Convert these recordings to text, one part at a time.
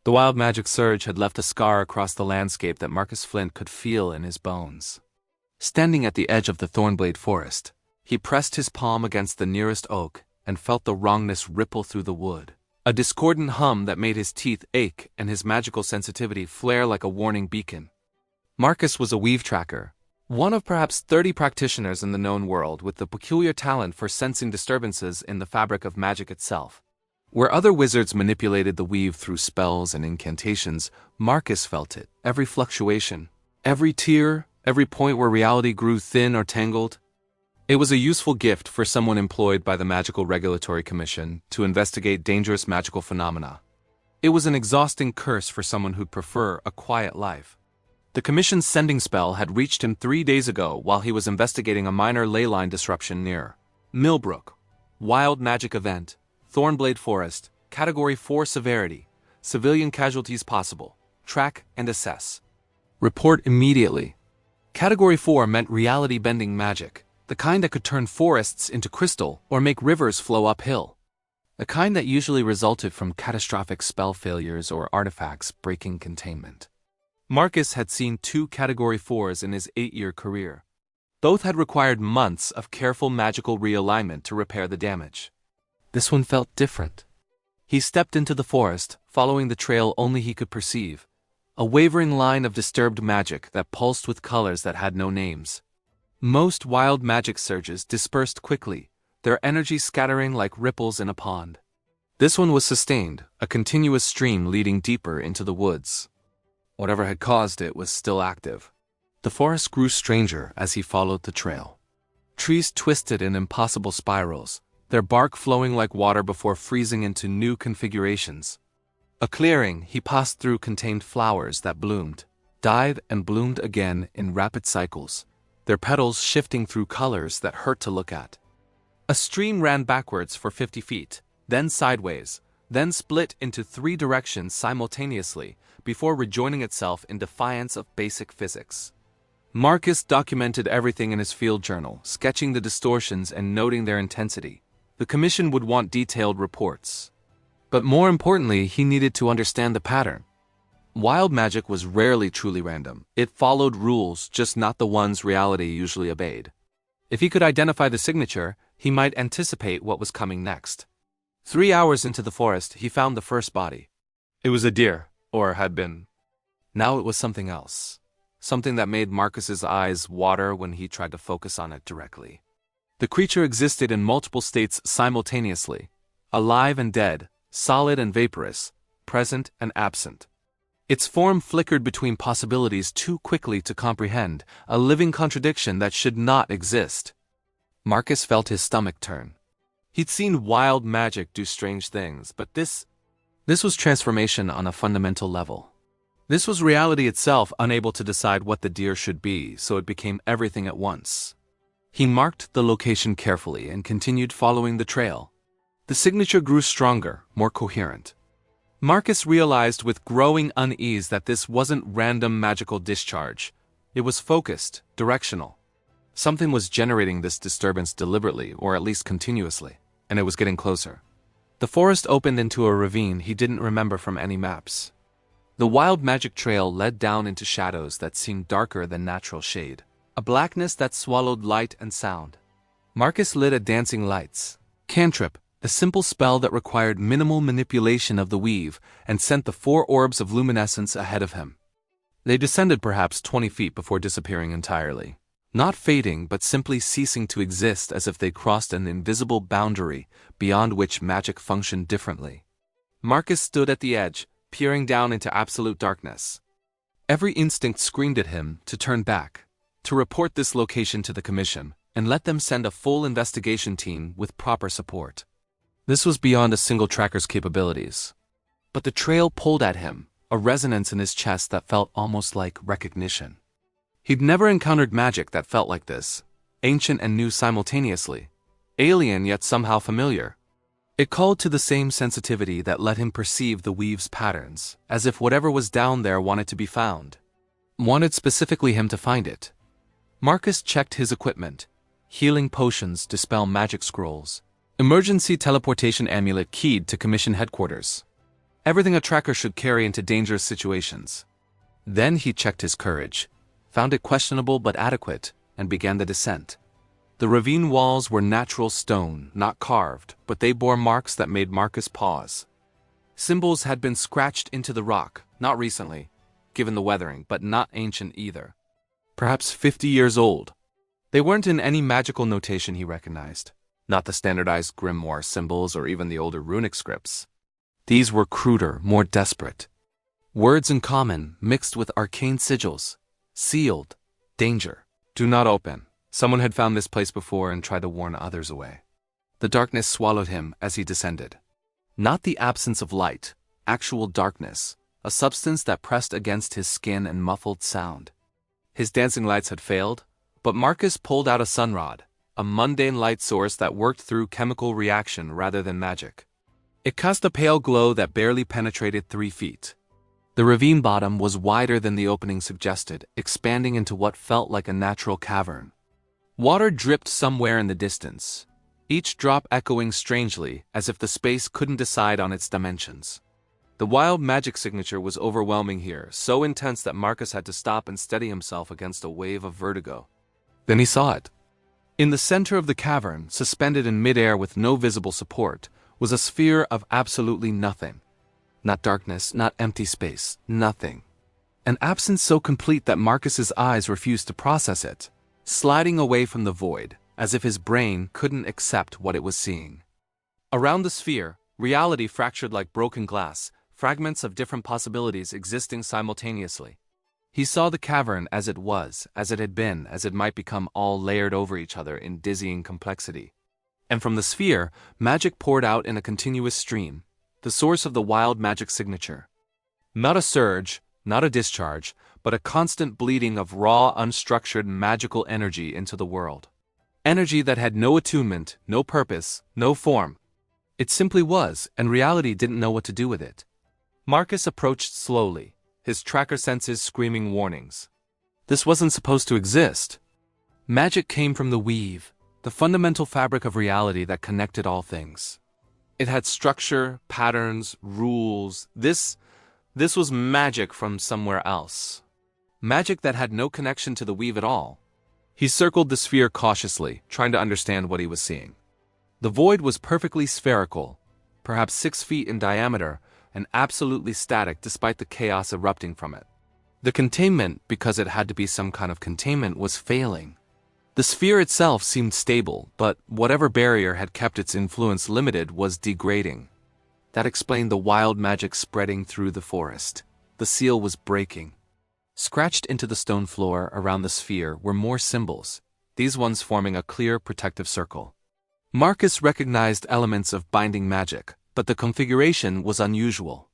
The wild magic surge had left a scar across the landscape that Marcus Flint could feel in his bones. Standing at the edge of the Thornblade forest, he pressed his palm against the nearest oak and felt the wrongness ripple through the wood, a discordant hum that made his teeth ache and his magical sensitivity flare like a warning beacon. Marcus was a weave tracker, one of perhaps 30 practitioners in the known world with the peculiar talent for sensing disturbances in the fabric of magic itself. Where other wizards manipulated the weave through spells and incantations, Marcus felt it, every fluctuation, every tear, every point where reality grew thin or tangled. It was a useful gift for someone employed by the Magical Regulatory Commission to investigate dangerous magical phenomena. It was an exhausting curse for someone who'd prefer a quiet life. The Commission's sending spell had reached him 3 days ago while he was investigating a minor ley line disruption near Millbrook. Wild magic event, Thornblade Forest, Category 4 severity, civilian casualties possible, track and assess. Report immediately. Category 4 meant reality-bending magic, the kind that could turn forests into crystal or make rivers flow uphill. The kind that usually resulted from catastrophic spell failures or artifacts breaking containment. Marcus had seen 2 Category 4s in his 8-year career. Both had required months of careful magical realignment to repair the damage. This one felt different. He stepped into the forest, following the trail only he could perceive, a wavering line of disturbed magic that pulsed with colors that had no names. Most wild magic surges dispersed quickly, their energy scattering like ripples in a pond. This one was sustained, a continuous stream leading deeper into the woods. Whatever had caused it was still active. The forest grew stranger as he followed the trail. Trees twisted in impossible spirals, their bark flowing like water before freezing into new configurations. A clearing he passed through contained flowers that bloomed, died and bloomed again in rapid cycles, their petals shifting through colors that hurt to look at. A stream ran backwards for 50 feet, then sideways, then split into 3 directions simultaneously before rejoining itself in defiance of basic physics. Marcus documented everything in his field journal, sketching the distortions and noting their intensity. The Commission would want detailed reports. But more importantly, he needed to understand the pattern. Wild magic was rarely truly random. It followed rules, just not the ones reality usually obeyed. If he could identify the signature, he might anticipate what was coming next. 3 hours into the forest, he found the first body. It was a deer, or had been. Now it was something else. Something that made Marcus's eyes water when he tried to focus on it directly. The creature existed in multiple states simultaneously, alive and dead, solid and vaporous, present and absent. Its form flickered between possibilities too quickly to comprehend, a living contradiction that should not exist. Marcus felt his stomach turn. He'd seen wild magic do strange things, but this was transformation on a fundamental level. This was reality itself unable to decide what the deer should be, so it became everything at once. He marked the location carefully and continued following the trail. The signature grew stronger, more coherent. Marcus realized with growing unease that this wasn't random magical discharge. It was focused, directional. Something was generating this disturbance deliberately, or at least continuously, and it was getting closer. The forest opened into a ravine he didn't remember from any maps. The wild magic trail led down into shadows that seemed darker than natural shade, a blackness that swallowed light and sound. Marcus lit a dancing lights. Cantrip, a simple spell that required minimal manipulation of the weave and sent the 4 orbs of luminescence ahead of him. They descended perhaps 20 feet before disappearing entirely. Not fading, but simply ceasing to exist as if they crossed an invisible boundary beyond which magic functioned differently. Marcus stood at the edge, peering down into absolute darkness. Every instinct screamed at him to turn back, to report this location to the Commission, and let them send a full investigation team with proper support. This was beyond a single tracker's capabilities. But the trail pulled at him, a resonance in his chest that felt almost like recognition. He'd never encountered magic that felt like this, ancient and new simultaneously, alien yet somehow familiar. It called to the same sensitivity that let him perceive the weave's patterns, as if whatever was down there wanted to be found. Wanted specifically him to find it. Marcus checked his equipment. Healing potions, dispel magic scrolls. Emergency teleportation amulet keyed to Commission headquarters. Everything a tracker should carry into dangerous situations. Then he checked his courage, found it questionable but adequate, and began the descent. The ravine walls were natural stone, not carved, but they bore marks that made Marcus pause. Symbols had been scratched into the rock, not recently, given the weathering, but not ancient either. Perhaps 50 years old. They weren't in any magical notation he recognized, not the standardized grimoire symbols or even the older runic scripts. These were cruder, more desperate. Words in common mixed with arcane sigils. Sealed. Danger. Do not open. Someone had found this place before and tried to warn others away. The darkness swallowed him as he descended. Not the absence of light, actual darkness, a substance that pressed against his skin and muffled sound. His dancing lights had failed, but Marcus pulled out a sunrod, a mundane light source that worked through chemical reaction rather than magic. It cast a pale glow that barely penetrated 3 feet. The ravine bottom was wider than the opening suggested, expanding into what felt like a natural cavern. Water dripped somewhere in the distance, each drop echoing strangely as if the space couldn't decide on its dimensions. The wild magic signature was overwhelming here, so intense that Marcus had to stop and steady himself against a wave of vertigo. Then he saw it. In the center of the cavern, suspended in midair with no visible support, was a sphere of absolutely nothing. Not darkness, not empty space, nothing. An absence so complete that Marcus's eyes refused to process it, sliding away from the void, as if his brain couldn't accept what it was seeing. Around the sphere, reality fractured like broken glass, fragments of different possibilities existing simultaneously. He saw the cavern as it was, as it had been, as it might become all layered over each other in dizzying complexity. And from the sphere, magic poured out in a continuous stream, the source of the wild magic signature. Not a surge, not a discharge, but a constant bleeding of raw, unstructured magical energy into the world. Energy that had no attunement, no purpose, no form. It simply was, and reality didn't know what to do with it. Marcus approached slowly, his tracker senses screaming warnings. This wasn't supposed to exist. Magic came from the weave, the fundamental fabric of reality that connected all things. It had structure, patterns, rules. This was magic from somewhere else. Magic that had no connection to the weave at all. He circled the sphere cautiously, trying to understand what he was seeing. The void was perfectly spherical, perhaps 6 feet in diameter, and absolutely static despite the chaos erupting from it. The containment, because it had to be some kind of containment, was failing. The sphere itself seemed stable, but whatever barrier had kept its influence limited was degrading. That explained the wild magic spreading through the forest. The seal was breaking. Scratched into the stone floor around the sphere were more symbols, these ones forming a clear protective circle. Marcus recognized elements of binding magic, but the configuration was unusual.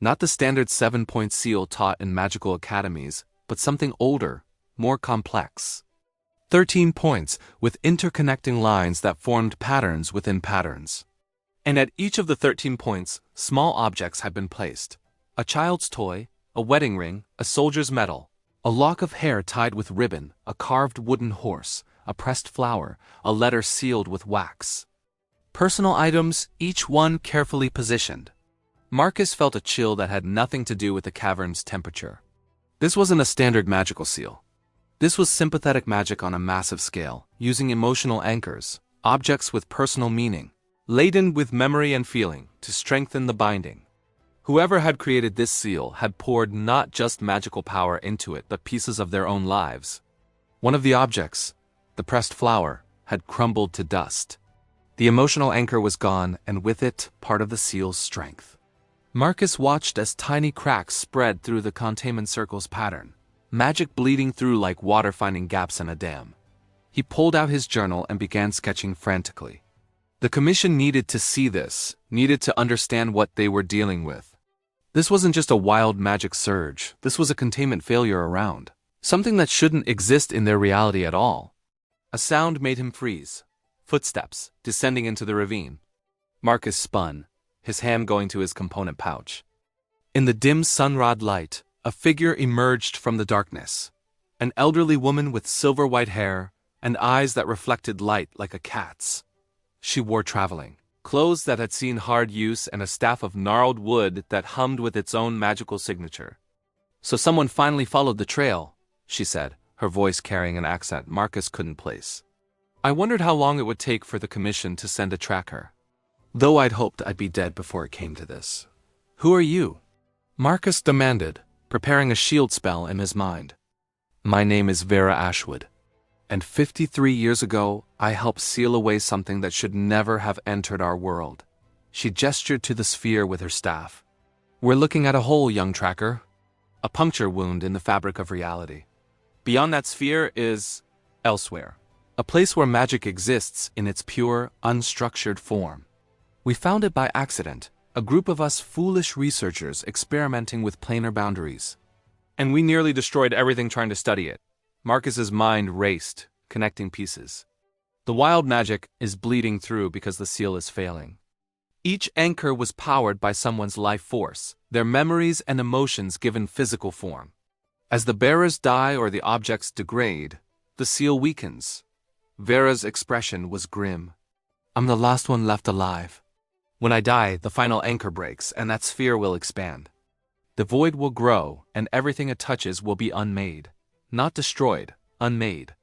Not the standard 7-point seal taught in magical academies, but something older, more complex. 13 points with interconnecting lines that formed patterns within patterns. And at each of the 13 points, small objects had been placed. A child's toy, a wedding ring, a soldier's medal, a lock of hair tied with ribbon, a carved wooden horse, a pressed flower, a letter sealed with wax. Personal items, each one carefully positioned. Marcus felt a chill that had nothing to do with the cavern's temperature. This wasn't a standard magical seal. This was sympathetic magic on a massive scale, using emotional anchors, objects with personal meaning, laden with memory and feeling, to strengthen the binding. Whoever had created this seal had poured not just magical power into it, but pieces of their own lives. One of the objects, the pressed flower, had crumbled to dust. The emotional anchor was gone, and with it, part of the seal's strength. Marcus watched as tiny cracks spread through the containment circle's pattern, magic bleeding through like water finding gaps in a dam. He pulled out his journal and began sketching frantically. The commission needed to see this, needed to understand what they were dealing with. This wasn't just a wild magic surge, this was a containment failure around. Something that shouldn't exist in their reality at all. A sound made him freeze. Footsteps, descending into the ravine. Marcus spun, his hand going to his component pouch. In the dim sunrod light, a figure emerged from the darkness. An elderly woman with silver-white hair and eyes that reflected light like a cat's. She wore traveling, clothes that had seen hard use, and a staff of gnarled wood that hummed with its own magical signature. "So someone finally followed the trail," she said, her voice carrying an accent Marcus couldn't place. "I wondered how long it would take for the commission to send a tracker. Though I'd hoped I'd be dead before it came to this." "Who are you?" Marcus demanded, preparing a shield spell in his mind. "My name is Vera Ashwood, and 53 years ago I helped seal away something that should never have entered our world." She gestured to the sphere with her staff. "We're looking at a hole, young tracker. A puncture wound in the fabric of reality. Beyond that sphere is elsewhere, a place where magic exists in its pure, unstructured form. We found it by accident, a group of us foolish researchers experimenting with planar boundaries. And we nearly destroyed everything trying to study it." Marcus's mind raced, connecting pieces. "The wild magic is bleeding through because the seal is failing. Each anchor was powered by someone's life force, their memories and emotions given physical form. As the bearers die or the objects degrade, the seal weakens." Vera's expression was grim. "I'm the last one left alive. When I die, the final anchor breaks, and that sphere will expand. The void will grow, and everything it touches will be unmade. Not destroyed, unmade.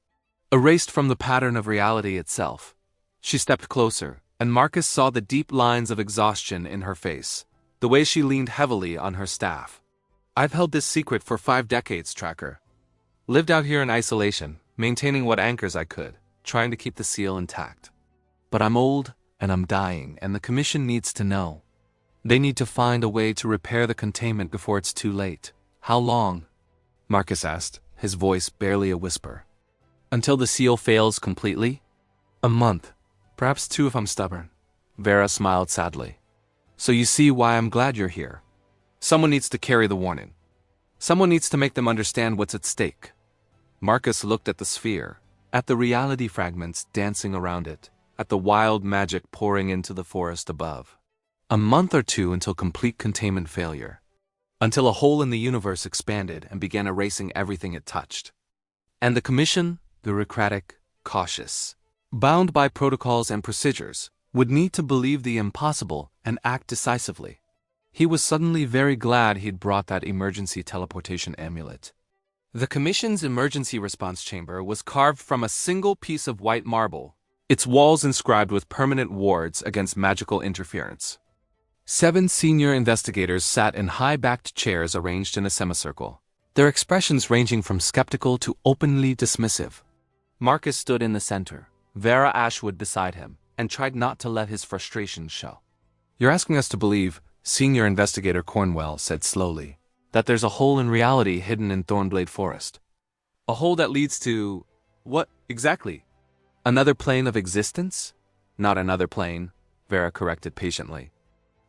Erased from the pattern of reality itself." She stepped closer, and Marcus saw the deep lines of exhaustion in her face, the way she leaned heavily on her staff. "I've held this secret for 5 decades, Tracker. Lived out here in isolation, maintaining what anchors I could, trying to keep the seal intact. But I'm old, and I'm dying, and the Commission needs to know. They need to find a way to repair the containment before it's too late." "How long?" Marcus asked, his voice barely a whisper. "Until the seal fails completely?" "A month. Perhaps 2 if I'm stubborn." Vera smiled sadly. "So you see why I'm glad you're here. Someone needs to carry the warning. Someone needs to make them understand what's at stake." Marcus looked at the sphere, at the reality fragments dancing around it, at the wild magic pouring into the forest above. A month or 2 until complete containment failure. Until a hole in the universe expanded and began erasing everything it touched. And the Commission, bureaucratic, cautious, bound by protocols and procedures, would need to believe the impossible and act decisively. He was suddenly very glad he'd brought that emergency teleportation amulet. The Commission's emergency response chamber was carved from a single piece of white marble, its walls inscribed with permanent wards against magical interference. 7 senior investigators sat in high-backed chairs arranged in a semicircle, their expressions ranging from skeptical to openly dismissive. Marcus stood in the center, Vera Ashwood beside him, and tried not to let his frustration show. "You're asking us to believe," Senior Investigator Cornwell said slowly, "that there's a hole in reality hidden in Thornblade Forest. A hole that leads to... what, exactly? Another plane of existence?" "Not another plane," Vera corrected patiently.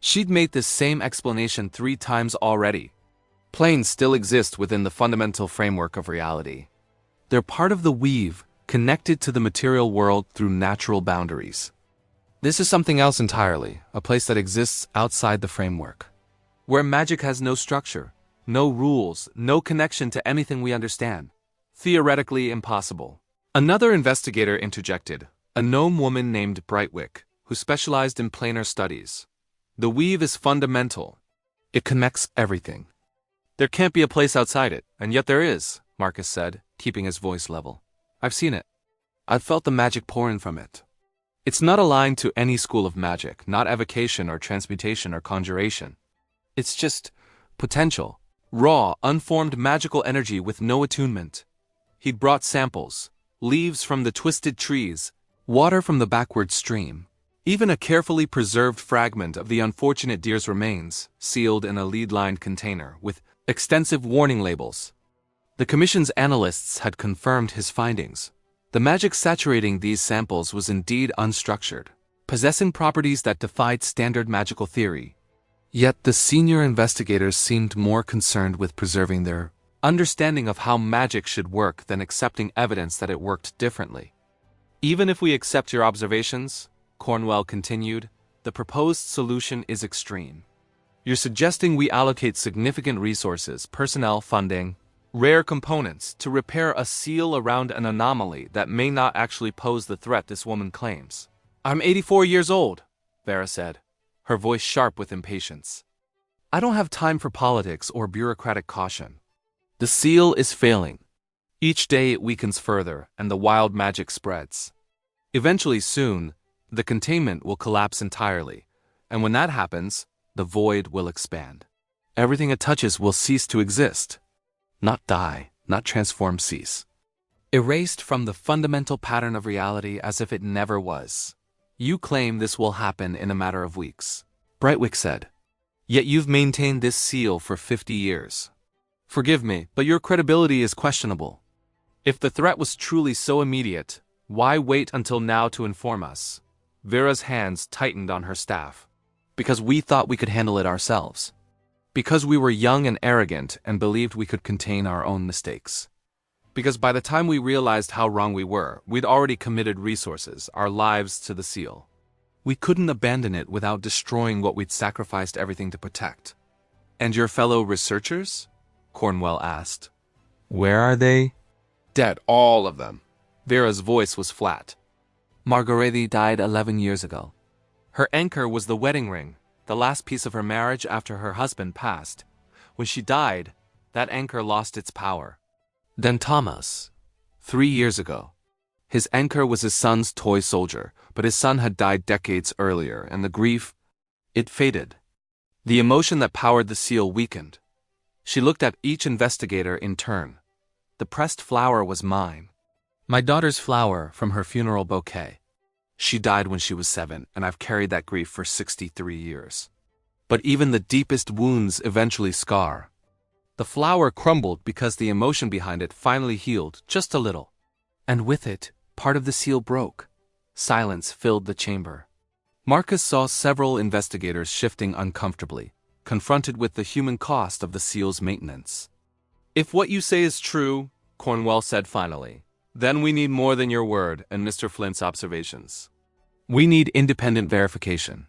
She'd made this same explanation 3 times already. Planes still exist within the fundamental framework of reality. They're part of the weave, connected to the material world through natural boundaries. This is something else entirely, a place that exists outside the framework, where magic has no structure, no rules, no connection to anything we understand. Theoretically impossible. Another investigator interjected, a gnome woman named Brightwick, who specialized in planar studies. "The weave is fundamental. It connects everything. There can't be a place outside it, and yet there is," Marcus said, keeping his voice level. "I've seen it. I've felt the magic pouring from it. It's not aligned to any school of magic, not evocation or transmutation or conjuration. It's just potential, raw, unformed magical energy with no attunement." He'd brought samples, leaves from the twisted trees, water from the backward stream, even a carefully preserved fragment of the unfortunate deer's remains, sealed in a lead-lined container with extensive warning labels. The Commission's analysts had confirmed his findings. The magic saturating these samples was indeed unstructured, possessing properties that defied standard magical theory. Yet the senior investigators seemed more concerned with preserving their understanding of how magic should work than accepting evidence that it worked differently. "Even if we accept your observations," Cornwell continued, "the proposed solution is extreme. You're suggesting we allocate significant resources, personnel, funding, rare components to repair a seal around an anomaly that may not actually pose the threat this woman claims. I'm 84 years old. Vera said, her voice sharp with impatience. I don't have time for politics or bureaucratic caution. The seal is failing. Each day it weakens further, and the wild magic spreads. Eventually soon, the containment will collapse entirely, and when that happens, the void will expand. Everything it touches will cease to exist. Not die, not transform, cease. Erased from the fundamental pattern of reality as if it never was. You claim this will happen in a matter of weeks, Brightwick said. Yet you've maintained this seal for 50 years. Forgive me, but your credibility is questionable. If the threat was truly so immediate, why wait until now to inform us? Vera's hands tightened on her staff. Because we thought we could handle it ourselves. Because we were young and arrogant and believed we could contain our own mistakes. Because by the time we realized how wrong we were, we'd already committed resources, our lives, to the seal. We couldn't abandon it without destroying what we'd sacrificed everything to protect. And your fellow researchers? Cornwell asked. Where are they? Dead, all of them. Vera's voice was flat. Margarethi died 11 years ago. Her anchor was the wedding ring, the last piece of her marriage after her husband passed. When she died, that anchor lost its power. Then Thomas, 3 years ago. His anchor was his son's toy soldier, but his son had died decades earlier, and the grief, it faded. The emotion that powered the seal weakened. She looked at each investigator in turn. The pressed flower was mine. My daughter's flower from her funeral bouquet. She died when she was 7, and I've carried that grief for 63 years. But even the deepest wounds eventually scar. The flower crumbled because the emotion behind it finally healed, just a little. And with it, part of the seal broke. Silence filled the chamber. Marcus saw several investigators shifting uncomfortably, confronted with the human cost of the seal's maintenance. If what you say is true, Cornwell said finally, then we need more than your word and Mr. Flint's observations. We need independent verification.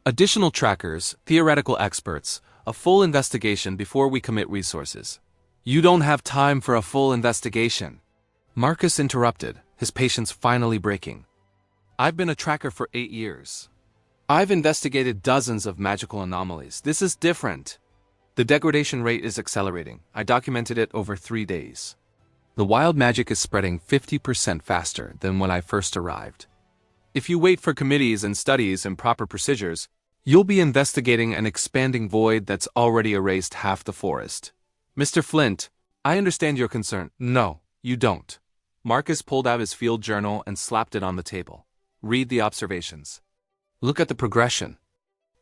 Additional trackers, theoretical experts, a full investigation before we commit resources. You don't have time for a full investigation. Marcus interrupted, his patience finally breaking. I've been a tracker for 8 years. I've investigated dozens of magical anomalies. This is different. The degradation rate is accelerating. I documented it over 3 days. The wild magic is spreading 50% faster than when I first arrived. If you wait for committees and studies and proper procedures, you'll be investigating an expanding void that's already erased half the forest. Mr. Flint, I understand your concern. No, you don't. Marcus pulled out his field journal and slapped it on the table. Read the observations. Look at the progression.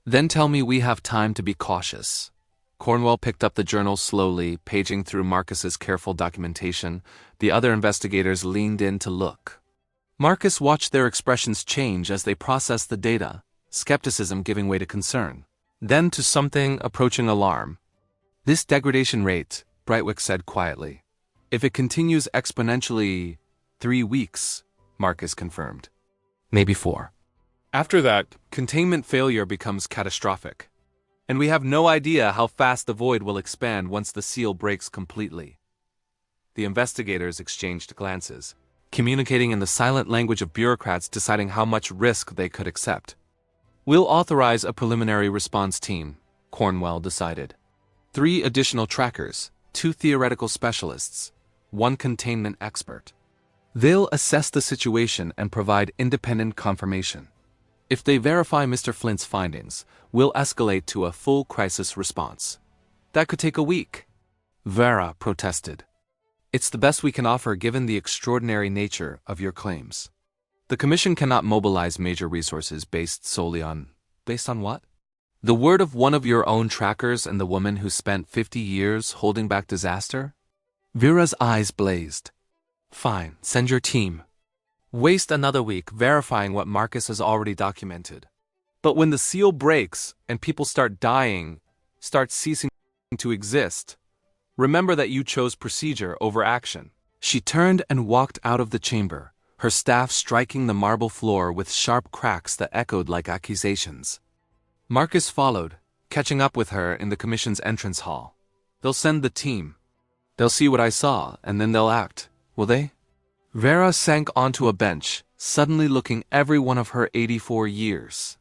Then tell me we have time to be cautious. Cornwell picked up the journal slowly, paging through Marcus's careful documentation. The other investigators leaned in to look. Marcus watched their expressions change as they processed the data, skepticism giving way to concern, then to something approaching alarm. This degradation rate, Brightwick said quietly. If it continues exponentially, 3 weeks, Marcus confirmed. Maybe 4. After that, containment failure becomes catastrophic. And we have no idea how fast the void will expand once the seal breaks completely. The investigators exchanged glances, communicating in the silent language of bureaucrats deciding how much risk they could accept. We'll authorize a preliminary response team, Cornwell decided. 3 additional trackers, 2 theoretical specialists, 1 containment expert. They'll assess the situation and provide independent confirmation. If they verify Mr. Flint's findings, we'll escalate to a full crisis response. That could take a week. Vera protested. It's the best we can offer given the extraordinary nature of your claims. The Commission cannot mobilize major resources based on what? The word of one of your own trackers and the woman who spent 50 years holding back disaster? Vera's eyes blazed. Fine, send your team. Waste another week verifying what Marcus has already documented. But when the seal breaks and people start dying, start ceasing to exist, remember that you chose procedure over action. She turned and walked out of the chamber, her staff striking the marble floor with sharp cracks that echoed like accusations. Marcus followed, catching up with her in the Commission's entrance hall. They'll send the team. They'll see what I saw, and then they'll act, will they? Vera sank onto a bench, suddenly looking every one of her 84 years.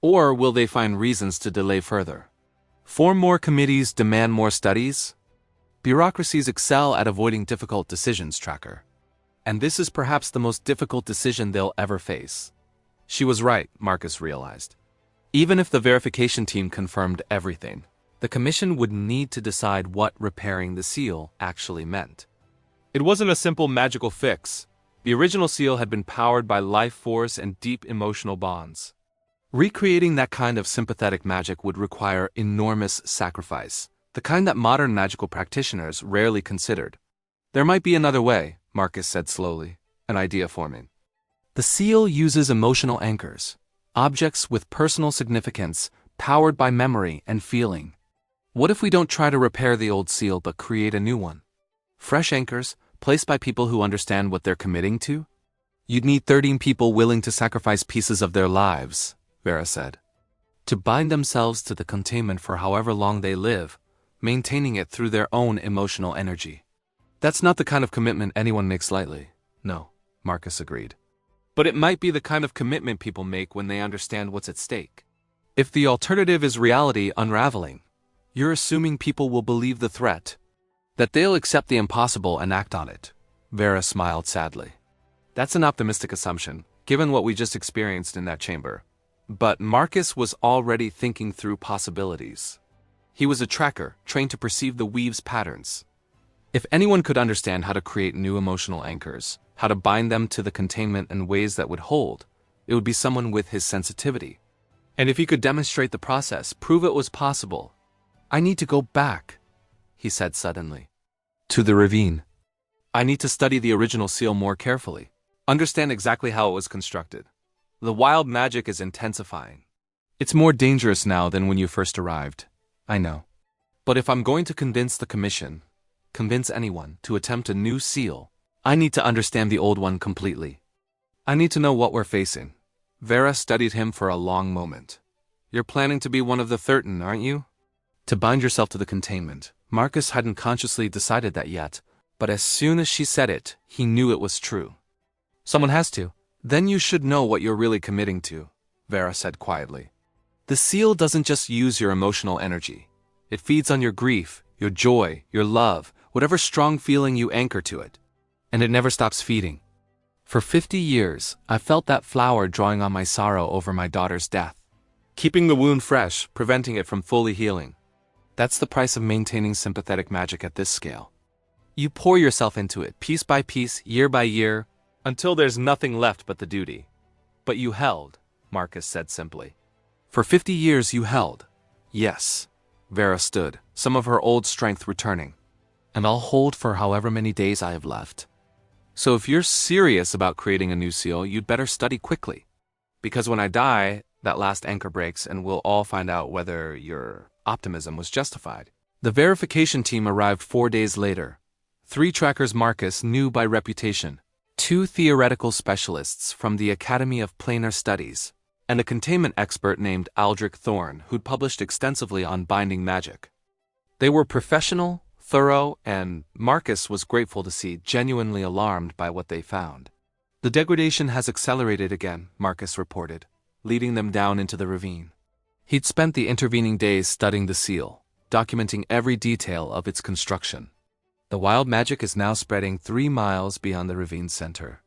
Or will they find reasons to delay further? Form more committees, demand more studies? Bureaucracies excel at avoiding difficult decisions, Tracker. And this is perhaps the most difficult decision they'll ever face. She was right, Marcus realized. Even if the verification team confirmed everything, the commission would need to decide what repairing the seal actually meant. It wasn't a simple magical fix. The original seal had been powered by life force and deep emotional bonds. Recreating that kind of sympathetic magic would require enormous sacrifice, the kind that modern magical practitioners rarely considered. There might be another way, Marcus said slowly, an idea forming. The seal uses emotional anchors, objects with personal significance, powered by memory and feeling. What if we don't try to repair the old seal but create a new one? Fresh anchors, placed by people who understand what they're committing to? You'd need 13 people willing to sacrifice pieces of their lives, Vera said. To bind themselves to the containment for however long they live, maintaining it through their own emotional energy. That's not the kind of commitment anyone makes lightly. No, Marcus agreed. But it might be the kind of commitment people make when they understand what's at stake. If the alternative is reality unraveling, you're assuming people will believe the threat, that they'll accept the impossible and act on it. Vera smiled sadly. That's an optimistic assumption, given what we just experienced in that chamber. But Marcus was already thinking through possibilities. He was a tracker, trained to perceive the weave's patterns. If anyone could understand how to create new emotional anchors, how to bind them to the containment in ways that would hold, it would be someone with his sensitivity. And if he could demonstrate the process, prove it was possible. I need to go back, he said suddenly. To the ravine. I need to study the original seal more carefully, understand exactly how it was constructed. The wild magic is intensifying. It's more dangerous now than when you first arrived. I know. But if I'm going to convince the commission, convince anyone, to attempt a new seal, I need to understand the old one completely. I need to know what we're facing. Vera studied him for a long moment. You're planning to be one of the 13, aren't you? To bind yourself to the containment. Marcus hadn't consciously decided that yet, but as soon as she said it, he knew it was true. Someone has to. Then you should know what you're really committing to, Vera said quietly. The seal doesn't just use your emotional energy. It feeds on your grief, your joy, your love, whatever strong feeling you anchor to it. And it never stops feeding. For 50 years, I felt that flower drawing on my sorrow over my daughter's death. Keeping the wound fresh, preventing it from fully healing. That's the price of maintaining sympathetic magic at this scale. You pour yourself into it, piece by piece, year by year, until there's nothing left but the duty. But you held, Marcus said simply. For 50 years you held. Yes. Vera stood, some of her old strength returning. And I'll hold for however many days I have left. So if you're serious about creating a new seal, you'd better study quickly. Because when I die, that last anchor breaks and we'll all find out whether your optimism was justified. The verification team arrived 4 days later. 3 trackers Marcus knew by reputation, 2 theoretical specialists from the Academy of Planar Studies, and a containment expert named Aldric Thorn who'd published extensively on binding magic. They were professional, thorough, and Marcus was grateful to see genuinely alarmed by what they found. The degradation has accelerated again, Marcus reported, leading them down into the ravine. He'd spent the intervening days studying the seal, documenting every detail of its construction. The wild magic is now spreading 3 miles beyond the ravine's center.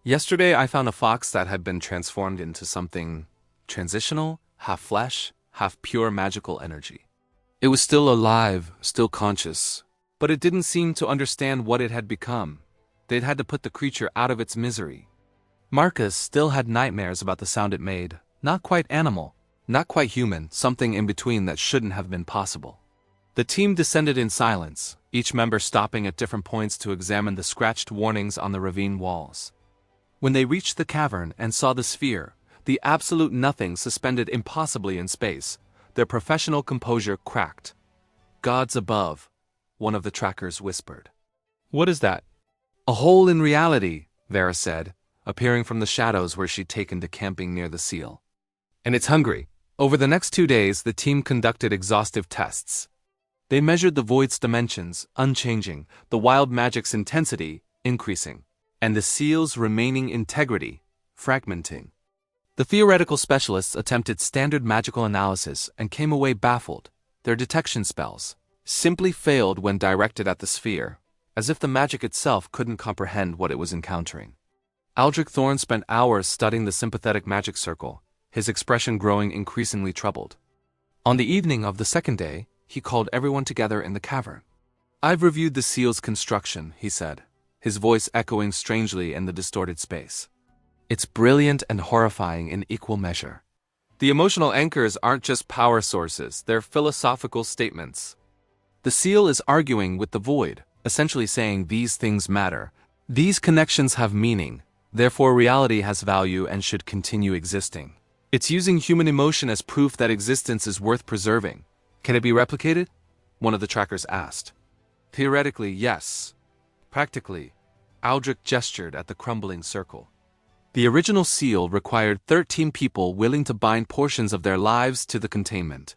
Yesterday I found a fox that had been transformed into something transitional, half flesh, half pure magical energy. It was still alive, still conscious, but it didn't seem to understand what it had become. They'd had to put the creature out of its misery. Marcus still had nightmares about the sound it made, not quite animal, not quite human, something in between that shouldn't have been possible. The team descended in silence, each member stopping at different points to examine the scratched warnings on the ravine walls. When they reached the cavern and saw the sphere, the absolute nothing suspended impossibly in space, their professional composure cracked. "Gods above," one of the trackers whispered. "What is that?" "A hole in reality," Vera said, appearing from the shadows where she'd taken to camping near the seal. "And it's hungry." Over the next 2 days, the team conducted exhaustive tests. They measured the void's dimensions, unchanging, the wild magic's intensity, increasing, and the seal's remaining integrity, fragmenting. The theoretical specialists attempted standard magical analysis and came away baffled. Their detection spells simply failed when directed at the sphere, as if the magic itself couldn't comprehend what it was encountering. Aldric Thorn spent hours studying the sympathetic magic circle, his expression growing increasingly troubled. On the evening of the second day, he called everyone together in the cavern. "I've reviewed the seal's construction," he said, his voice echoing strangely in the distorted space. "It's brilliant and horrifying in equal measure. The emotional anchors aren't just power sources, they're philosophical statements. The seal is arguing with the void, essentially saying these things matter. These connections have meaning, therefore reality has value and should continue existing. It's using human emotion as proof that existence is worth preserving. Can it be replicated?" one of the trackers asked. "Theoretically, yes. Practically," Aldric gestured at the crumbling circle. "The original seal required 13 people willing to bind portions of their lives to the containment.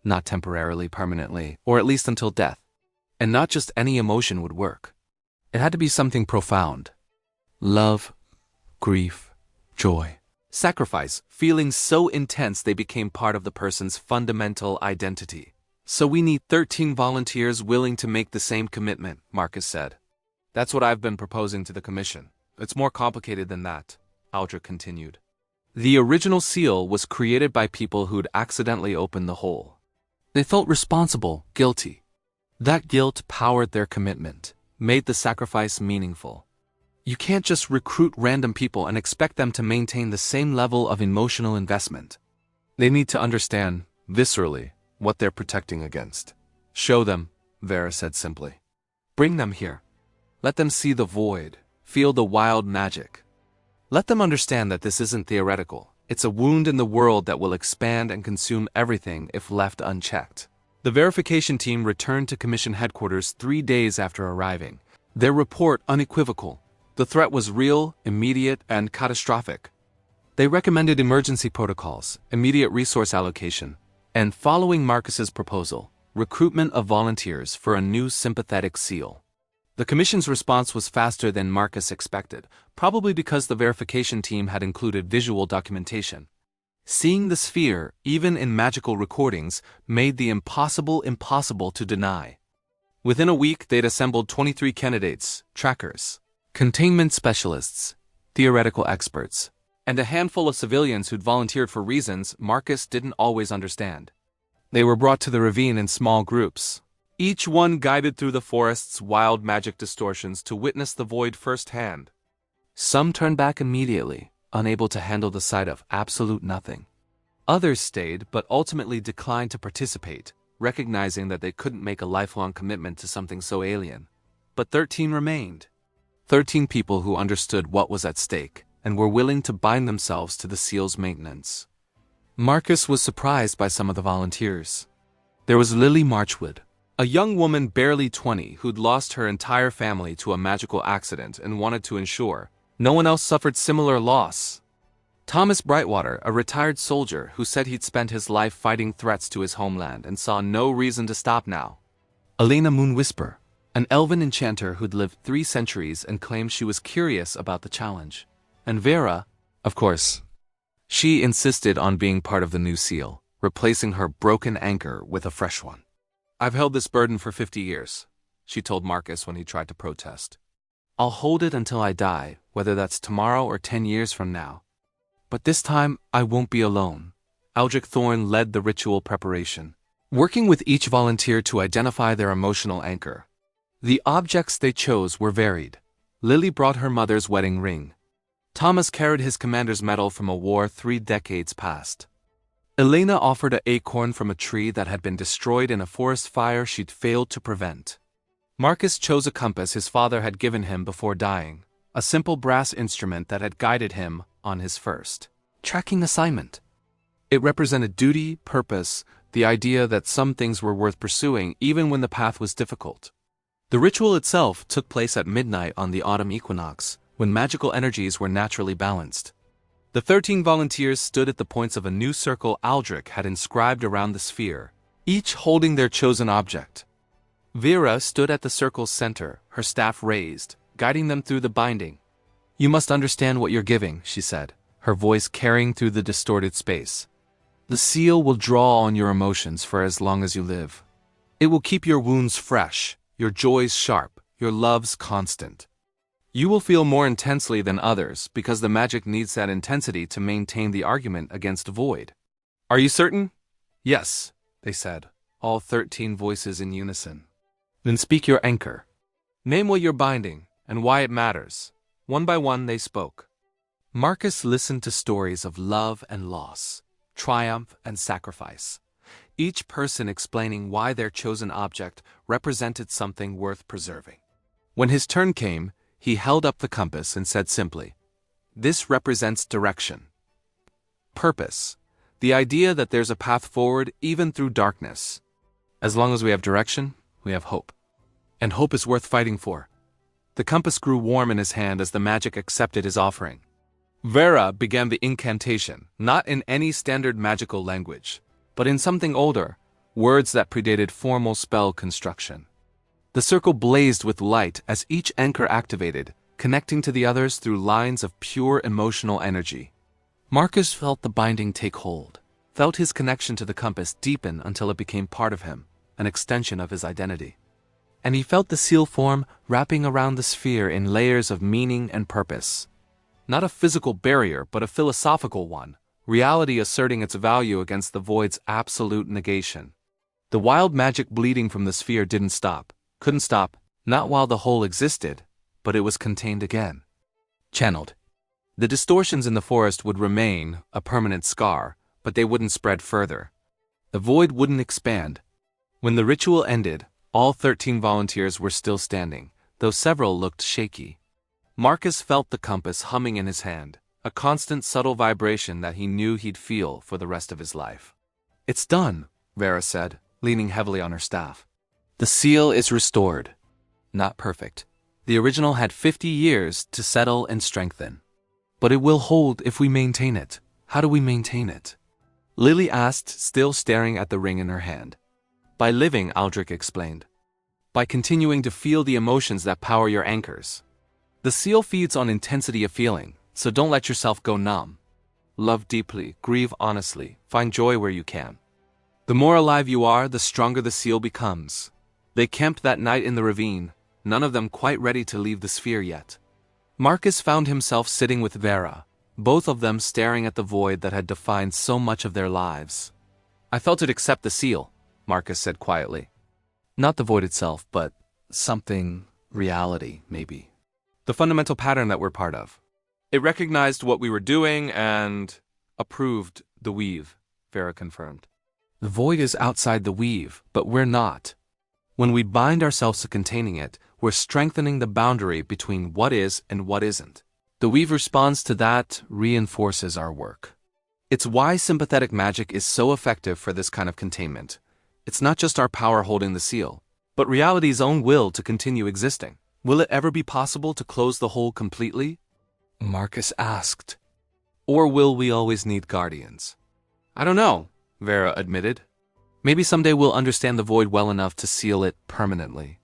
Not temporarily, permanently, or at least until death. And not just any emotion would work. It had to be something profound. Love, grief, joy, sacrifice, feelings so intense they became part of the person's fundamental identity. So we need 13 volunteers willing to make the same commitment," Marcus said. "That's what I've been proposing to the Commission. It's more complicated than that," Aldric continued. "The original seal was created by people who'd accidentally opened the hole. They felt responsible, guilty. That guilt powered their commitment, made the sacrifice meaningful. You can't just recruit random people and expect them to maintain the same level of emotional investment. They need to understand, viscerally, what they're protecting against. Show them," Vera said simply. "Bring them here. Let them see the void, feel the wild magic. Let them understand that this isn't theoretical. It's a wound in the world that will expand and consume everything if left unchecked." The verification team returned to Commission headquarters 3 days after arriving. Their report unequivocal. The threat was real, immediate, and catastrophic. They recommended emergency protocols, immediate resource allocation, and following Marcus's proposal, recruitment of volunteers for a new sympathetic seal. The Commission's response was faster than Marcus expected, probably because the verification team had included visual documentation. Seeing the sphere, even in magical recordings, made the impossible impossible to deny. Within a week, they'd assembled 23 candidates, trackers, containment specialists, theoretical experts, and a handful of civilians who'd volunteered for reasons Marcus didn't always understand. They were brought to the ravine in small groups, each one guided through the forest's wild magic distortions to witness the void firsthand. Some turned back immediately, unable to handle the sight of absolute nothing. Others stayed but ultimately declined to participate, recognizing that they couldn't make a lifelong commitment to something so alien. But 13 remained. 13 people who understood what was at stake and were willing to bind themselves to the seal's maintenance. Marcus was surprised by some of the volunteers. There was Lily Marchwood, a young woman barely 20 who'd lost her entire family to a magical accident and wanted to ensure no one else suffered similar loss. Thomas Brightwater, a retired soldier who said he'd spent his life fighting threats to his homeland and saw no reason to stop now. Elena Moonwhisper, an elven enchanter who'd lived 3 centuries and claimed she was curious about the challenge. And Vera, of course. She insisted on being part of the new seal, replacing her broken anchor with a fresh one. "I've held this burden for 50 years, she told Marcus when he tried to protest. "I'll hold it until I die, whether that's tomorrow or 10 years from now. But this time, I won't be alone." Aldric Thorn led the ritual preparation, working with each volunteer to identify their emotional anchor. The objects they chose were varied. Lily brought her mother's wedding ring. Thomas carried his commander's medal from a war 3 decades past. Elena offered an acorn from a tree that had been destroyed in a forest fire she'd failed to prevent. Marcus chose a compass his father had given him before dying, a simple brass instrument that had guided him on his first tracking assignment. It represented duty, purpose, the idea that some things were worth pursuing even when the path was difficult. The ritual itself took place at midnight on the autumn equinox, when magical energies were naturally balanced. The 13 volunteers stood at the points of a new circle Aldric had inscribed around the sphere, each holding their chosen object. Vera stood at the circle's center, her staff raised, guiding them through the binding. "You must understand what you're giving," she said. her voice carrying through the distorted space. The seal will draw on your emotions for as long as you live. It will keep your wounds fresh, your joys sharp, your loves constant. You will feel more intensely than others because the magic needs that intensity to maintain the argument against void. Are you certain? Yes, they said, all 13 voices in unison. Then speak your anchor. Name what you're binding and why it matters. One by one they spoke. Marcus listened to stories of love and loss, triumph and sacrifice, each person explaining why their chosen object represented something worth preserving. When his turn came, he held up the compass and said simply, "This represents direction. Purpose. The idea that there's a path forward even through darkness. As long as we have direction, we have hope. And hope is worth fighting for." The compass grew warm in his hand as the magic accepted his offering. Vera began the incantation, not in any standard magical language, but in something older, words that predated formal spell construction. The circle blazed with light as each anchor activated, connecting to the others through lines of pure emotional energy. Marcus felt the binding take hold, felt his connection to the compass deepen until it became part of him, an extension of his identity. And he felt the seal form wrapping around the sphere in layers of meaning and purpose. Not a physical barrier, but a philosophical one, reality asserting its value against the void's absolute negation. The wild magic bleeding from the sphere couldn't stop, not while the whole existed, but it was contained again. Channeled. The distortions in the forest would remain, a permanent scar, but they wouldn't spread further. The void wouldn't expand. When the ritual ended, all 13 volunteers were still standing, though several looked shaky. Marcus felt the compass humming in his hand, a constant subtle vibration that he knew he'd feel for the rest of his life. "It's done," Vera said, leaning heavily on her staff. "The seal is restored. Not perfect. The original had 50 years to settle and strengthen. But it will hold if we maintain it. How do we maintain it?" Lily asked, still staring at the ring in her hand. "By living," Aldric explained. "By continuing to feel the emotions that power your anchors. The seal feeds on intensity of feeling, so don't let yourself go numb. Love deeply, grieve honestly, find joy where you can. The more alive you are, the stronger the seal becomes." They camped that night in the ravine, none of them quite ready to leave the sphere yet. Marcus found himself sitting with Vera, both of them staring at the void that had defined so much of their lives. "I felt it accept the seal," Marcus said quietly. "Not the void itself, but something, reality, maybe. The fundamental pattern that we're part of. It recognized what we were doing and approved the weave," Vera confirmed. "The void is outside the weave, but we're not. When we bind ourselves to containing it, we're strengthening the boundary between what is and what isn't. The weave responds to that, reinforces our work. It's why sympathetic magic is so effective for this kind of containment. It's not just our power holding the seal, but reality's own will to continue existing. Will it ever be possible to close the hole completely?" Marcus asked. "Or will we always need guardians?" "I don't know," Vera admitted. "Maybe someday we'll understand the void well enough to seal it permanently.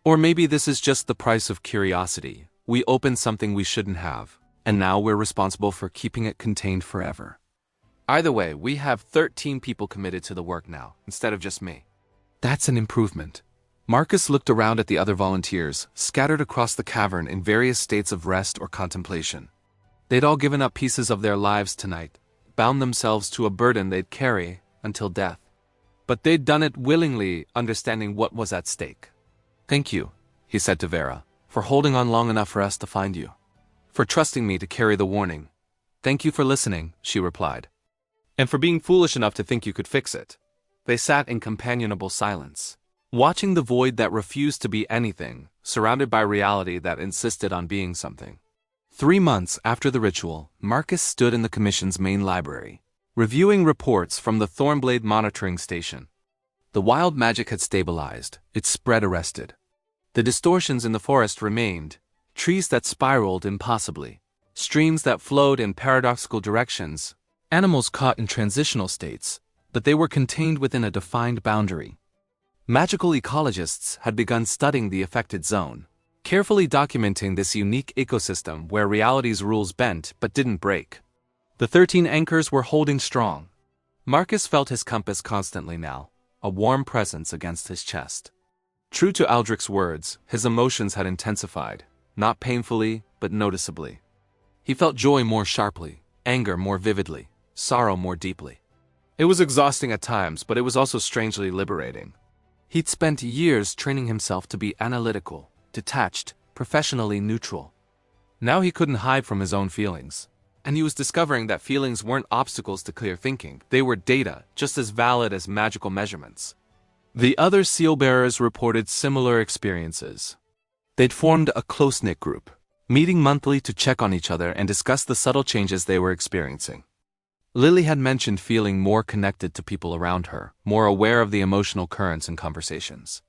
Or maybe this is just the price of curiosity. We opened something we shouldn't have, and now we're responsible for keeping it contained forever. Either way, we have 13 people committed to the work now, instead of just me." "That's an improvement." Marcus looked around at the other volunteers, scattered across the cavern in various states of rest or contemplation. They'd all given up pieces of their lives tonight, bound themselves to a burden they'd carry until death. But they'd done it willingly, understanding what was at stake. "Thank you," he said to Vera, "for holding on long enough for us to find you. For trusting me to carry the warning." "Thank you for listening," she replied. "And for being foolish enough to think you could fix it." They sat in companionable silence, watching the void that refused to be anything, surrounded by reality that insisted on being something. 3 months after the ritual, Marcus stood in the Commission's main library, reviewing reports from the Thornblade monitoring station. The wild magic had stabilized, its spread arrested. The distortions in the forest remained, trees that spiraled impossibly, streams that flowed in paradoxical directions, animals caught in transitional states, but they were contained within a defined boundary. Magical ecologists had begun studying the affected zone, carefully documenting this unique ecosystem where reality's rules bent but didn't break. The 13 anchors were holding strong. Marcus felt his compass constantly now, a warm presence against his chest. True to Aldric's words, his emotions had intensified, not painfully, but noticeably. He felt joy more sharply, anger more vividly, sorrow more deeply. It was exhausting at times, but it was also strangely liberating. He'd spent years training himself to be analytical, detached, professionally neutral. Now he couldn't hide from his own feelings. And he was discovering that feelings weren't obstacles to clear thinking, they were data, just as valid as magical measurements. The other seal-bearers reported similar experiences. They'd formed a close-knit group, meeting monthly to check on each other and discuss the subtle changes they were experiencing. Lily had mentioned feeling more connected to people around her, more aware of the emotional currents in conversations.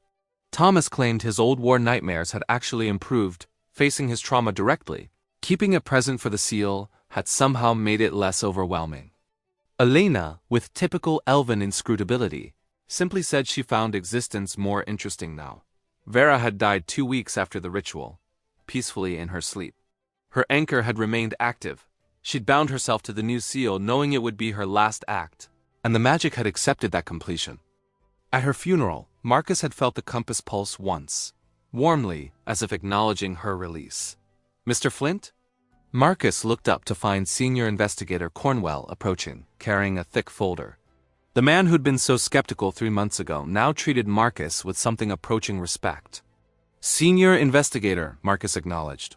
Thomas claimed his old war nightmares had actually improved, facing his trauma directly. Keeping it present for the seal had somehow made it less overwhelming. Elena, with typical elven inscrutability, simply said she found existence more interesting now. Vera had died 2 weeks after the ritual, peacefully in her sleep. Her anchor had remained active. She'd bound herself to the new seal knowing it would be her last act, and the magic had accepted that completion. At her funeral, Marcus had felt the compass pulse once, warmly, as if acknowledging her release. Mr. Flint? Marcus looked up to find Senior Investigator Cornwell approaching, carrying a thick folder. The man who'd been so skeptical 3 months ago now treated Marcus with something approaching respect. Senior Investigator, Marcus acknowledged.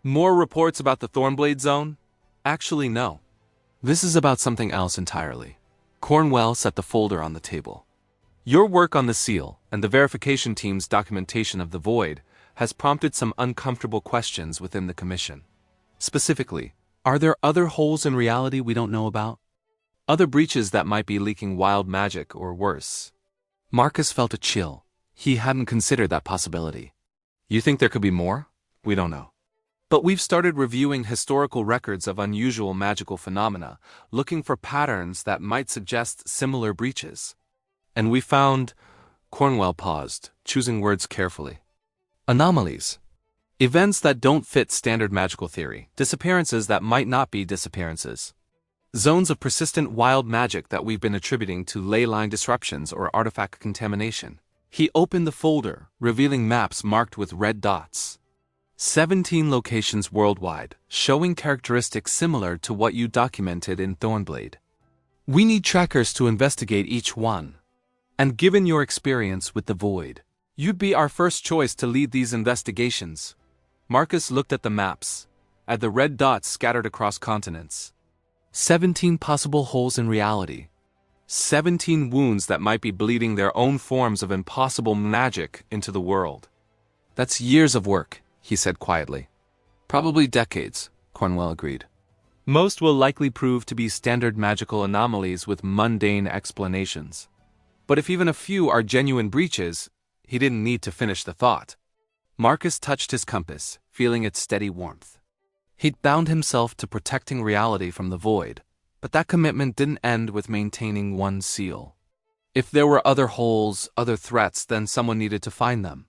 More reports about the Thornblade Zone? Actually, no. This is about something else entirely. Cornwell set the folder on the table. Your work on the seal, and the verification team's documentation of the void, has prompted some uncomfortable questions within the Commission. Specifically, are there other holes in reality we don't know about? Other breaches that might be leaking wild magic or worse? Marcus felt a chill. He hadn't considered that possibility. You think there could be more? We don't know. But we've started reviewing historical records of unusual magical phenomena, looking for patterns that might suggest similar breaches. And we found... Cornwell paused, choosing words carefully. Anomalies. Events that don't fit standard magical theory, disappearances that might not be disappearances. Zones of persistent wild magic that we've been attributing to ley line disruptions or artifact contamination. He opened the folder, revealing maps marked with red dots. 17 locations worldwide, showing characteristics similar to what you documented in Thornblade. We need trackers to investigate each one. And given your experience with the void, you'd be our first choice to lead these investigations. Marcus looked at the maps, at the red dots scattered across continents. 17 possible holes in reality. 17 wounds that might be bleeding their own forms of impossible magic into the world. That's years of work, he said quietly. Probably decades, Cornwell agreed. Most will likely prove to be standard magical anomalies with mundane explanations. But if even a few are genuine breaches, he didn't need to finish the thought. Marcus touched his compass, feeling its steady warmth. He'd bound himself to protecting reality from the void, but that commitment didn't end with maintaining one seal. If there were other holes, other threats, then someone needed to find them.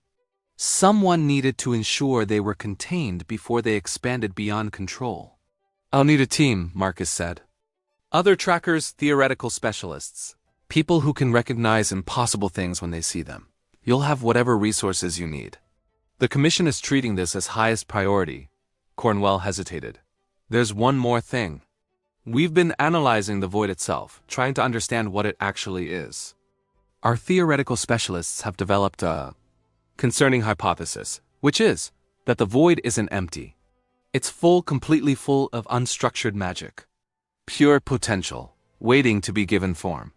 Someone needed to ensure they were contained before they expanded beyond control. I'll need a team, Marcus said. Other trackers, theoretical specialists. People who can recognize impossible things when they see them. You'll have whatever resources you need. The Commission is treating this as highest priority. Cornwell hesitated. There's one more thing. We've been analyzing the void itself, trying to understand what it actually is. Our theoretical specialists have developed a concerning hypothesis, which is that the void isn't empty. It's full, completely full of unstructured magic. Pure potential, waiting to be given form.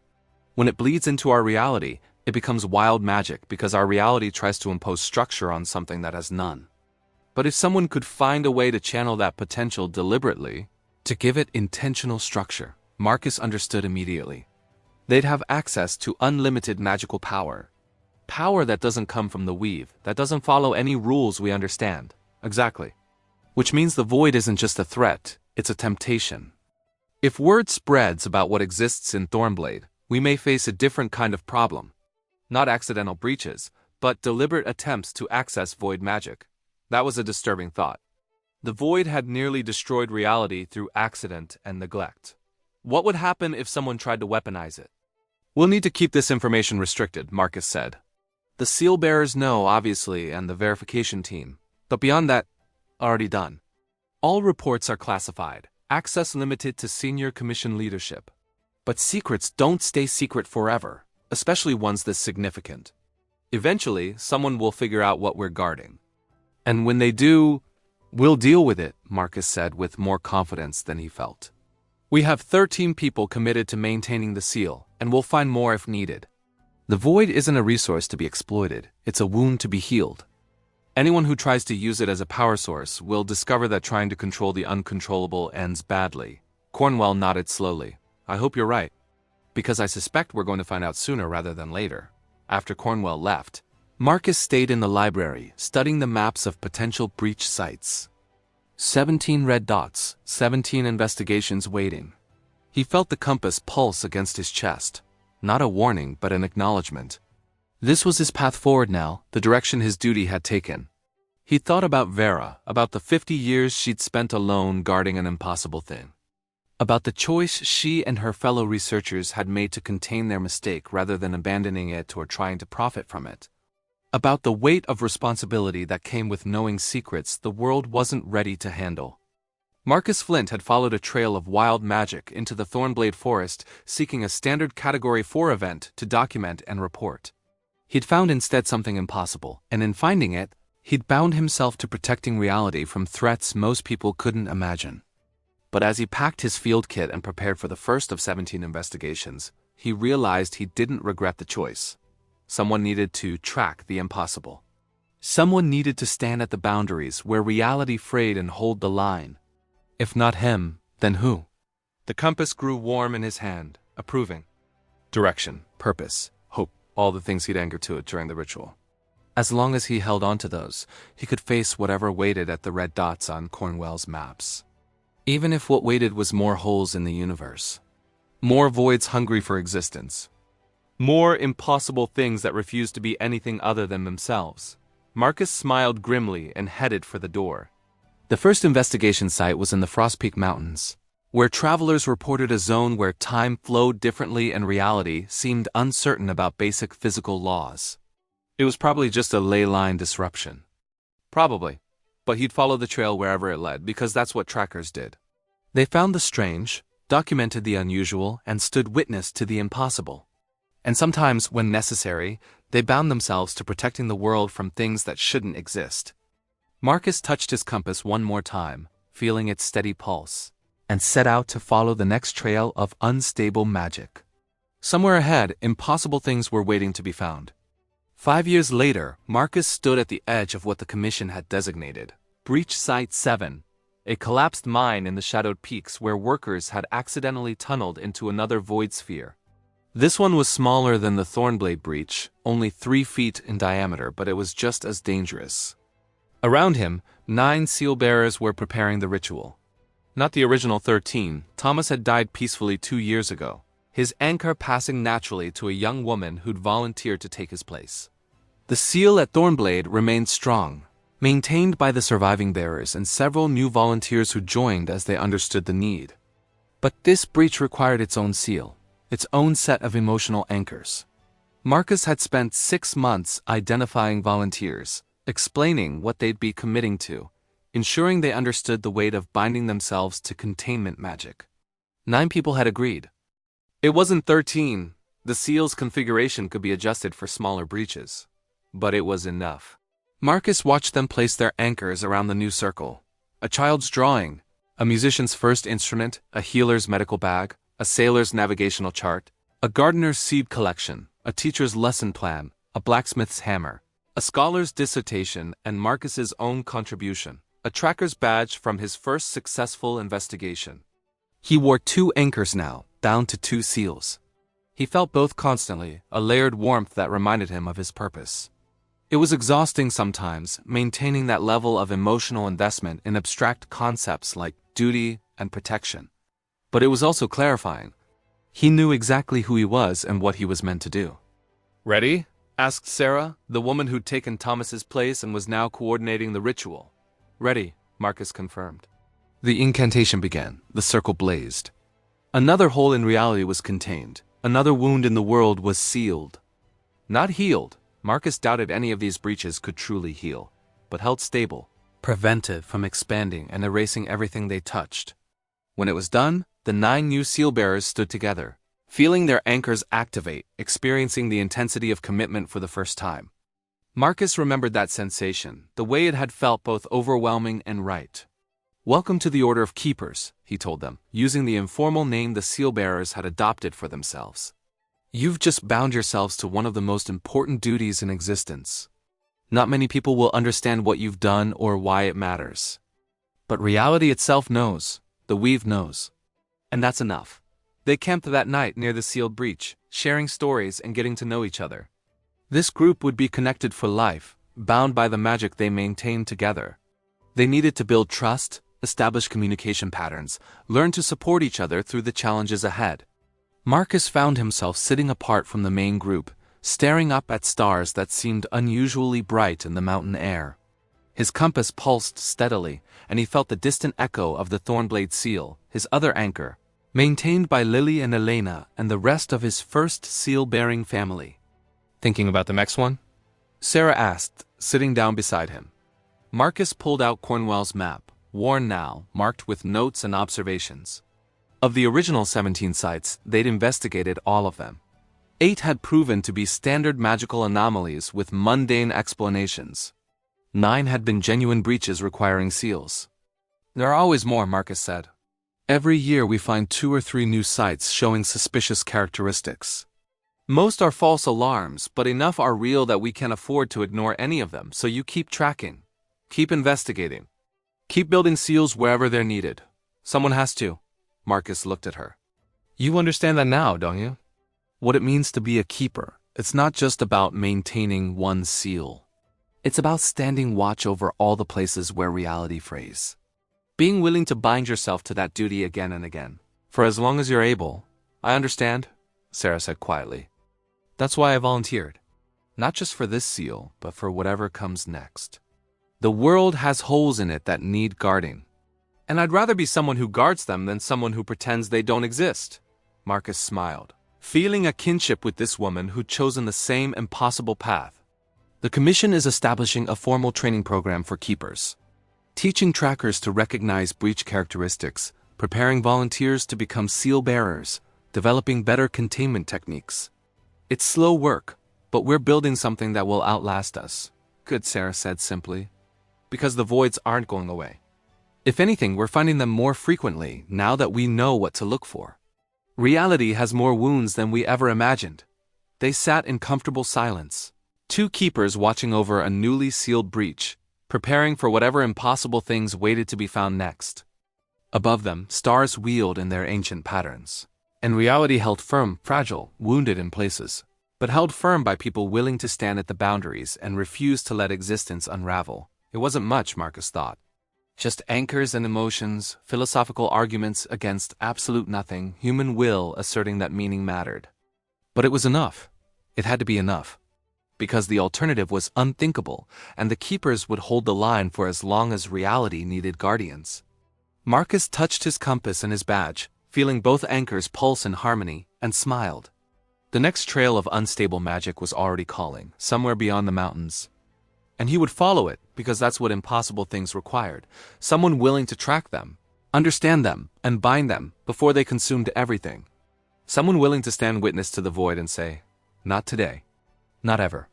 When it bleeds into our reality, it becomes wild magic because our reality tries to impose structure on something that has none. But if someone could find a way to channel that potential deliberately, to give it intentional structure, Marcus understood immediately. They'd have access to unlimited magical power. Power that doesn't come from the weave, that doesn't follow any rules we understand. Exactly. Which means the void isn't just a threat, it's a temptation. If word spreads about what exists in Thornblade, we may face a different kind of problem. Not accidental breaches, but deliberate attempts to access void magic. That was a disturbing thought. The void had nearly destroyed reality through accident and neglect. What would happen if someone tried to weaponize it? We'll need to keep this information restricted, Marcus said. The seal bearers know, obviously, and the verification team. But beyond that, already done. All reports are classified, access limited to senior commission leadership. But secrets don't stay secret forever, especially ones this significant. Eventually, someone will figure out what we're guarding. And when they do, we'll deal with it, Marcus said with more confidence than he felt. We have 13 people committed to maintaining the seal, and we'll find more if needed. The void isn't a resource to be exploited, it's a wound to be healed. Anyone who tries to use it as a power source will discover that trying to control the uncontrollable ends badly. Cornwell nodded slowly. I hope you're right. Because I suspect we're going to find out sooner rather than later. After Cornwell left, Marcus stayed in the library, studying the maps of potential breach sites. 17 red dots, 17 investigations waiting. He felt the compass pulse against his chest. Not a warning, but an acknowledgement. This was his path forward now, the direction his duty had taken. He thought about Vera, about the 50 years she'd spent alone guarding an impossible thing. About the choice she and her fellow researchers had made to contain their mistake rather than abandoning it or trying to profit from it. About the weight of responsibility that came with knowing secrets the world wasn't ready to handle. Marcus Flint had followed a trail of wild magic into the Thornblade Forest, seeking a standard Category 4 event to document and report. He'd found instead something impossible, and in finding it, he'd bound himself to protecting reality from threats most people couldn't imagine. But as he packed his field kit and prepared for the first of 17 investigations, he realized he didn't regret the choice. Someone needed to track the impossible. Someone needed to stand at the boundaries where reality frayed and hold the line. If not him, then who? The compass grew warm in his hand, approving. Direction, purpose, hope, all the things he'd anchored to it during the ritual. As long as he held on to those, he could face whatever waited at the red dots on Cornwell's maps. Even if what waited was more holes in the universe. More voids hungry for existence. More impossible things that refused to be anything other than themselves. Marcus smiled grimly and headed for the door. The first investigation site was in the Frost Peak Mountains, where travelers reported a zone where time flowed differently and reality seemed uncertain about basic physical laws. It was probably just a ley line disruption. Probably, but he'd follow the trail wherever it led because that's what trackers did. They found the strange, documented the unusual, and stood witness to the impossible. And sometimes, when necessary, they bound themselves to protecting the world from things that shouldn't exist. Marcus touched his compass one more time, feeling its steady pulse, and set out to follow the next trail of unstable magic. Somewhere ahead, impossible things were waiting to be found. 5 years later, Marcus stood at the edge of what the Commission had designated Breach Site 7, a collapsed mine in the shadowed peaks where workers had accidentally tunneled into another void sphere. This one was smaller than the Thornblade breach, only 3 feet in diameter, but it was just as dangerous. Around him, 9 seal bearers were preparing the ritual. Not the original 13, Thomas had died peacefully 2 years ago, his anchor passing naturally to a young woman who'd volunteered to take his place. The seal at Thornblade remained strong, maintained by the surviving bearers and several new volunteers who joined as they understood the need. But this breach required its own seal, its own set of emotional anchors. Marcus had spent 6 months identifying volunteers, explaining what they'd be committing to, ensuring they understood the weight of binding themselves to containment magic. 9 people had agreed. It wasn't 13. The seal's configuration could be adjusted for smaller breaches. But it was enough. Marcus watched them place their anchors around the new circle. A child's drawing, a musician's first instrument, a healer's medical bag, a sailor's navigational chart, a gardener's seed collection, a teacher's lesson plan, a blacksmith's hammer, a scholar's dissertation, and Marcus's own contribution, a tracker's badge from his first successful investigation. He wore 2 anchors now, down to 2 seals. He felt both constantly, a layered warmth that reminded him of his purpose. It was exhausting sometimes, maintaining that level of emotional investment in abstract concepts like duty and protection. But it was also clarifying. He knew exactly who he was and what he was meant to do. "Ready?" asked Sarah, the woman who'd taken Thomas's place and was now coordinating the ritual. "Ready," Marcus confirmed. The incantation began. The circle blazed. Another hole in reality was contained. Another wound in the world was sealed. Not healed. Marcus doubted any of these breaches could truly heal, but held stable, prevented from expanding and erasing everything they touched. When it was done, the 9 new seal bearers stood together, feeling their anchors activate, experiencing the intensity of commitment for the first time. Marcus remembered that sensation, the way it had felt both overwhelming and right. "Welcome to the Order of Keepers," he told them, using the informal name the seal bearers had adopted for themselves. "You've just bound yourselves to one of the most important duties in existence. Not many people will understand what you've done or why it matters. But reality itself knows, the weave knows. And that's enough." They camped that night near the sealed breach, sharing stories and getting to know each other. This group would be connected for life, bound by the magic they maintained together. They needed to build trust, establish communication patterns, learn to support each other through the challenges ahead. Marcus found himself sitting apart from the main group, staring up at stars that seemed unusually bright in the mountain air. His compass pulsed steadily, and he felt the distant echo of the Thornblade seal, his other anchor, maintained by Lily and Elena and the rest of his first seal-bearing family. "Thinking about the next one?" Sarah asked, sitting down beside him. Marcus pulled out Cornwell's map, worn now, marked with notes and observations. Of the original 17 sites, they'd investigated all of them. 8 had proven to be standard magical anomalies with mundane explanations. 9 had been genuine breaches requiring seals. "There are always more," Marcus said. "Every year we find 2 or 3 new sites showing suspicious characteristics. Most are false alarms, but enough are real that we can't afford to ignore any of them, so you keep tracking. Keep investigating. Keep building seals wherever they're needed. Someone has to." Marcus looked at her. "You understand that now, don't you? What it means to be a keeper. It's not just about maintaining one seal. It's about standing watch over all the places where reality frays. Being willing to bind yourself to that duty again and again. For as long as you're able." "I understand," Sarah said quietly. "That's why I volunteered. Not just for this seal, but for whatever comes next. The world has holes in it that need guarding. And I'd rather be someone who guards them than someone who pretends they don't exist." Marcus smiled, feeling a kinship with this woman who'd chosen the same impossible path. "The Commission is establishing a formal training program for keepers, teaching trackers to recognize breach characteristics, preparing volunteers to become seal bearers, developing better containment techniques. It's slow work, but we're building something that will outlast us." "Good," Sarah said simply. "Because the voids aren't going away. If anything, we're finding them more frequently now that we know what to look for. Reality has more wounds than we ever imagined." They sat in comfortable silence, 2 keepers watching over a newly sealed breach, preparing for whatever impossible things waited to be found next. Above them, stars wheeled in their ancient patterns. And reality held firm, fragile, wounded in places, but held firm by people willing to stand at the boundaries and refuse to let existence unravel. It wasn't much, Marcus thought. Just anchors and emotions, philosophical arguments against absolute nothing, human will asserting that meaning mattered. But it was enough. It had to be enough. Because the alternative was unthinkable, and the keepers would hold the line for as long as reality needed guardians. Marcus touched his compass and his badge, feeling both anchors pulse in harmony, and smiled. The next trail of unstable magic was already calling, somewhere beyond the mountains. And he would follow it, because that's what impossible things required. Someone willing to track them, understand them, and bind them before they consumed everything. Someone willing to stand witness to the void and say, "Not today. Not ever.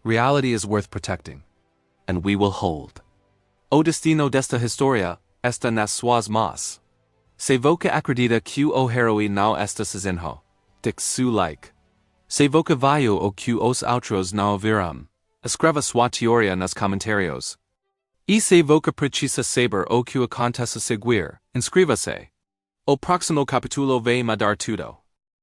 Reality is worth protecting. And we will hold. O destino desta historia, esta nas suas mas. Se voca acredita que o heroi não esta sezinho. Dix su like. Se voca vaio o que os outros não viram. Escreva sua teoria nas comentários. E se voca precisa saber o que acontece seguir, inscreva-se. O próximo capítulo vai mudar tudo.